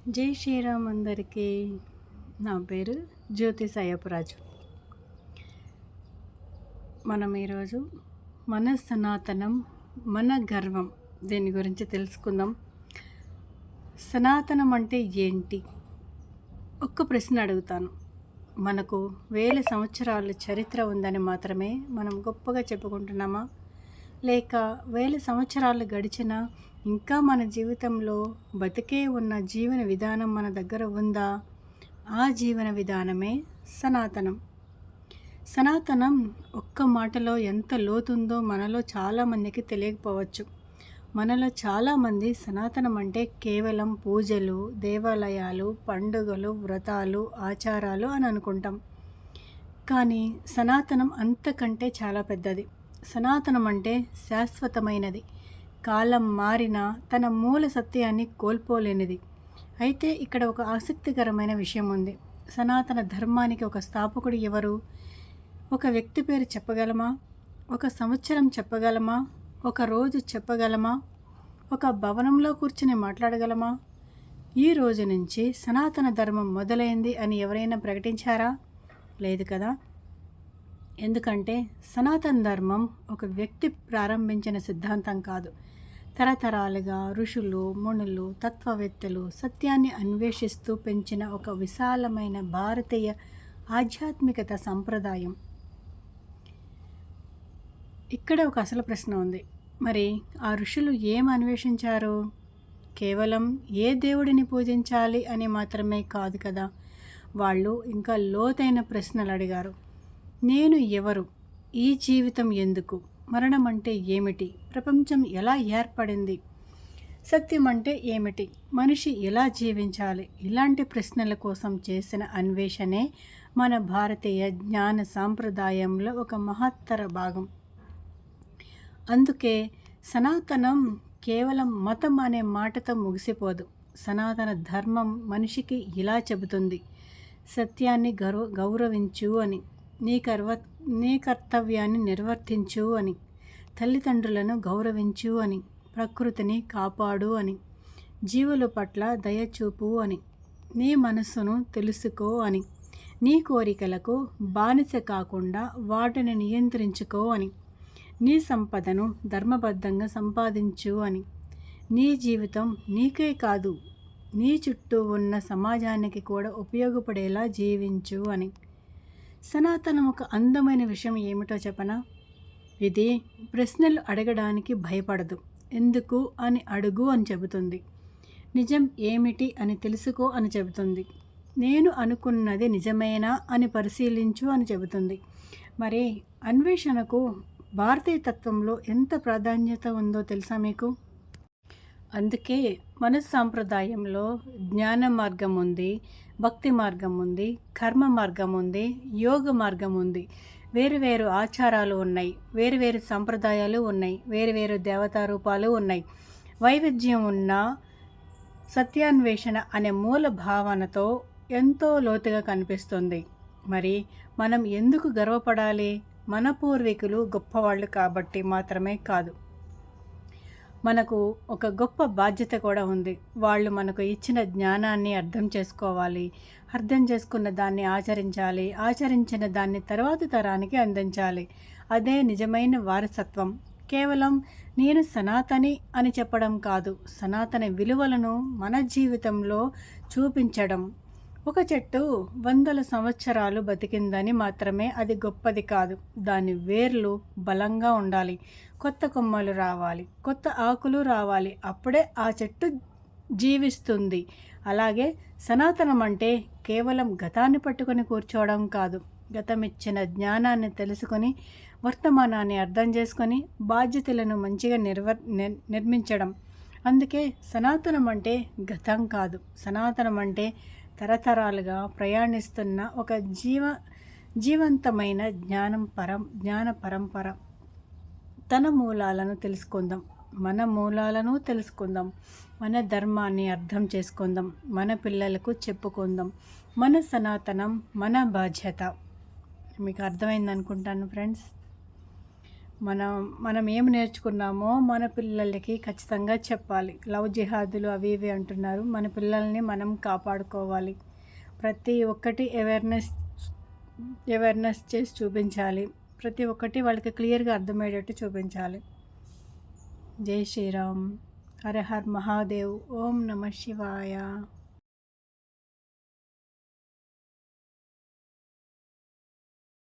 జై శ్రీరామ్ అందరికీ. నా పేరు జ్యోతి సాయపురాజు. మనం ఈరోజు మన సనాతనం, మన గర్వం దీని గురించి తెలుసుకుందాం. సనాతనం అంటే ఏంటి? ఒక్క ప్రశ్న అడుగుతాను. మనకు వేల సంవత్సరాల చరిత్ర ఉందని మాత్రమే మనం గొప్పగా చెప్పుకుంటున్నామా? లేక వేల సంవత్సరాలు గడిచినా ఇంకా మన జీవితంలో బతికే ఉన్న జీవన విధానం మన దగ్గర ఉందా? ఆ జీవన విధానమే సనాతనం. సనాతనం ఒక్క మాటలో ఎంత లోతుందో మనలో చాలామందికి తెలియకపోవచ్చు. మనలో చాలామంది సనాతనం అంటే కేవలం పూజలు, దేవాలయాలు, పండుగలు, వ్రతాలు, ఆచారాలు అని అనుకుంటాం. కానీ సనాతనం అంతకంటే చాలా పెద్దది. సనాతనం అంటే శాశ్వతమైనది, కాలం మారినా తన మూల సత్యాన్ని కోల్పోలేనిది. అయితే ఇక్కడ ఒక ఆసక్తికరమైన విషయం ఉంది. సనాతన ధర్మానికి ఒక స్థాపకుడు ఎవరు? ఒక వ్యక్తి పేరు చెప్పగలమా? ఒక సంవత్సరం చెప్పగలమా? ఒక రోజు చెప్పగలమా? ఒక భవనంలో కూర్చుని మాట్లాడగలమా? ఈ రోజు నుంచి సనాతన ధర్మం మొదలైంది అని ఎవరైనా ప్రకటించారా? లేదు కదా. ఎందుకంటే సనాతన ధర్మం ఒక వ్యక్తి ప్రారంభించిన సిద్ధాంతం కాదు. తరతరాలుగా ఋషులు, మునులు, తత్వవేత్తలు సత్యాన్ని అన్వేషిస్తూ పెంచిన ఒక విశాలమైన భారతీయ ఆధ్యాత్మికత సంప్రదాయం. ఇక్కడ ఒక అసలు ప్రశ్న ఉంది. మరి ఆ ఋషులు ఏం అన్వేషించారు? కేవలం ఏ దేవుడిని పూజించాలి అని మాత్రమే కాదు కదా. వాళ్ళు ఇంకా లోతైన ప్రశ్నలు అడిగారు. నేను ఎవరు? ఈ జీవితం ఎందుకు? మరణం అంటే ఏమిటి? ప్రపంచం ఎలా ఏర్పడింది? సత్యం అంటే ఏమిటి? మనిషి ఎలా జీవించాలి? ఇలాంటి ప్రశ్నల కోసం చేసిన అన్వేషణే మన భారతీయ జ్ఞాన సాంప్రదాయంలో ఒక మహత్తర భాగం. అందుకే సనాతనం కేవలం మతం అనే మాటతో ముగిసిపోదు. సనాతన ధర్మం మనిషికి ఇలా చెబుతుంది: సత్యాన్ని గౌరవించు అని, నీ కర్తవ్యాన్ని నిర్వర్తించు అని, తల్లిదండ్రులను గౌరవించు అని, ప్రకృతిని కాపాడు అని, జీవుల పట్ల దయచూపు అని, నీ మనస్సును తెలుసుకో అని, నీ కోరికలకు బానిస కాకుండా వాటిని నియంత్రించుకో అని, నీ సంపదను ధర్మబద్ధంగా సంపాదించు అని, నీ జీవితం నీకే కాదు నీ చుట్టూ ఉన్న సమాజానికి కూడా ఉపయోగపడేలా జీవించు అని. సనాతనం ఒక అందమైన విషయం ఏమిటో చెప్పనా? ఇది ప్రశ్నలు అడగడానికి భయపడదు. ఎందుకు అని అడుగు అని చెబుతుంది. నిజం ఏమిటి అని తెలుసుకో అని చెబుతుంది. నేను అనుకున్నది నిజమేనా అని పరిశీలించు అని చెబుతుంది. మరి అన్వేషణకు భారతీయ తత్వంలో ఎంత ప్రాధాన్యత ఉందో తెలుసా మీకు? అందుకే మన సాంప్రదాయంలో జ్ఞాన మార్గం ఉంది, భక్తి మార్గం ఉంది, కర్మ మార్గం ఉంది, యోగ మార్గం ఉంది. వేరు వేరు ఆచారాలు ఉన్నాయి, వేరు వేరు సంప్రదాయాలు ఉన్నాయి, వేరు వేరు దేవతా రూపాలు ఉన్నాయి. వైవిధ్యం ఉన్న సత్యాన్వేషణ అనే మూల భావనతో ఎంతో లోతుగా కనిపిస్తుంది. మరి మనం ఎందుకు గర్వపడాలి? మన పూర్వీకులు గొప్పవాళ్ళు కాబట్టి మాత్రమే కాదు, మనకు ఒక గొప్ప బాధ్యత కూడా ఉంది. వాళ్ళు మనకు ఇచ్చిన జ్ఞానాన్ని అర్థం చేసుకోవాలి, అర్థం చేసుకున్న దాన్ని ఆచరించాలి, ఆచరించిన దాన్ని తర్వాతి తరానికి అందించాలి. అదే నిజమైన వారసత్వం. కేవలం నేను సనాతని అని చెప్పడం కాదు, సనాతన విలువలను మన జీవితంలో చూపించడం. ఒక చెట్టు 100 సంవత్సరాలు బతికిందని మాత్రమే అది గొప్పది కాదు. దాని వేర్లు బలంగా ఉండాలి, కొత్త కొమ్మలు రావాలి, కొత్త ఆకులు రావాలి. అప్పుడే ఆ చెట్టు జీవిస్తుంది. అలాగే సనాతనం అంటే కేవలం గతాన్ని పట్టుకొని కూర్చోవడం కాదు, గతమిచ్చిన జ్ఞానాన్ని తెలుసుకొని వర్తమానాన్ని అర్థం చేసుకొని బాధ్యతలను మంచిగా నిర్మించడం. అందుకే సనాతనం అంటే గతం కాదు, సనాతనం అంటే తరతరాలుగా ప్రయాణిస్తున్న ఒక జీవంతమైన జ్ఞాన పరంపర. తన మూలాలను తెలుసుకుందాం, మన మూలాలను తెలుసుకుందాం, మన ధర్మాన్ని అర్థం చేసుకుందాం, మన పిల్లలకు చెప్పుకుందాం. మన సనాతనం మన బాధ్యత. మీకు అర్థమైంది అనుకుంటాను ఫ్రెండ్స్. మనం మనం ఏం నేర్చుకున్నామో మన పిల్లలకి ఖచ్చితంగా చెప్పాలి. లవ్ జిహాదులు అవి ఇవి అంటున్నారు. మన పిల్లల్ని మనం కాపాడుకోవాలి. ప్రతి ఒక్కటి అవేర్నెస్ చేసి చూపించాలి. ప్రతి ఒక్కటి వాళ్ళకి క్లియర్‌గా అర్థమయ్యేటట్టు చూపించాలి. జై శ్రీరామ్. హర హర్ మహాదేవ్. ఓం నమః శివాయ.